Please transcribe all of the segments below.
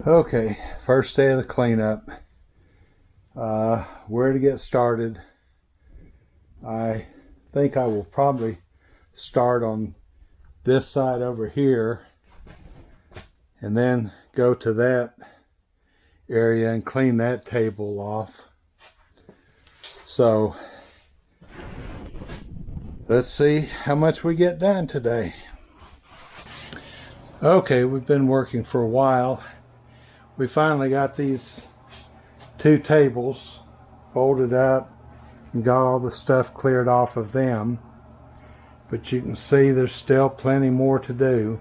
Okay, first day of the cleanup. Where to get started? I think I will probably start on this side over here and then go to that area and clean that table off. So let's see how much we get done today. Okay, we've been working for a while. We finally got these two tables folded up and got all the stuff cleared off of them, but you can see there's still plenty more to do.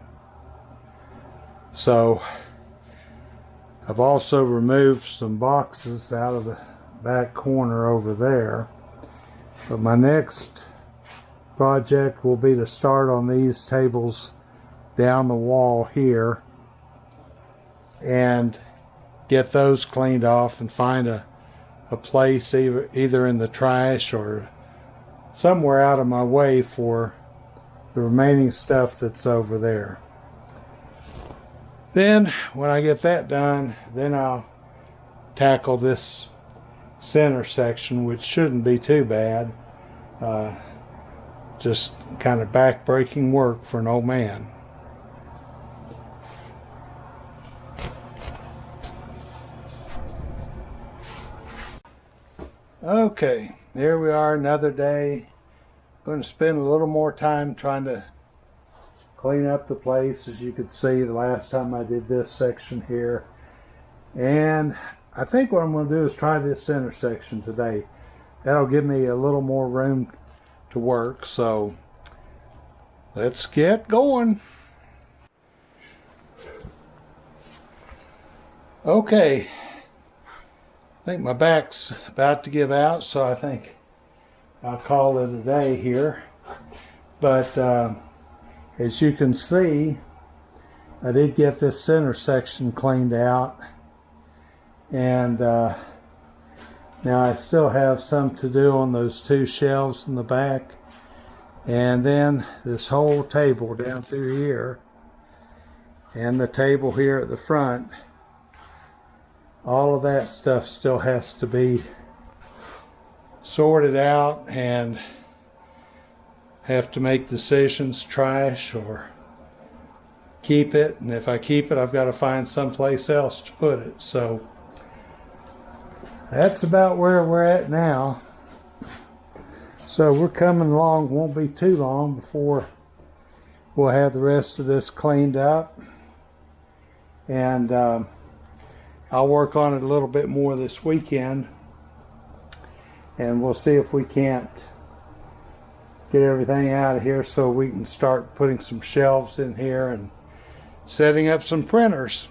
So I've also removed some boxes out of the back corner over there, but my next project will be to start on these tables down the wall here and get those cleaned off and find a place either in the trash or somewhere out of my way for the remaining stuff that's over there. Then when I get that done, then I'll tackle this center section, which shouldn't be too bad. Just kind of back-breaking work for an old man. Okay, here we are, another day. I'm going to spend a little more time trying to clean up the place. As you could see, the last time I did this section here. And I think what I'm going to do is try this center section today. That'll give me a little more room to work. So let's get going. Okay. I think my back's about to give out, so I think I'll call it a day here. But as you can see, I did get this center section cleaned out, and now I still have some to do on those two shelves in the back, and then this whole table down through here, and the table here at the front. All of that stuff still has to be sorted out and have to make decisions, trash or keep it. And if I keep it, I've got to find someplace else to put it. So that's about where we're at now. So we're coming along, won't be too long before we'll have the rest of this cleaned up. And I'll work on it a little bit more this weekend, and we'll see if we can't get everything out of here so we can start putting some shelves in here and setting up some printers.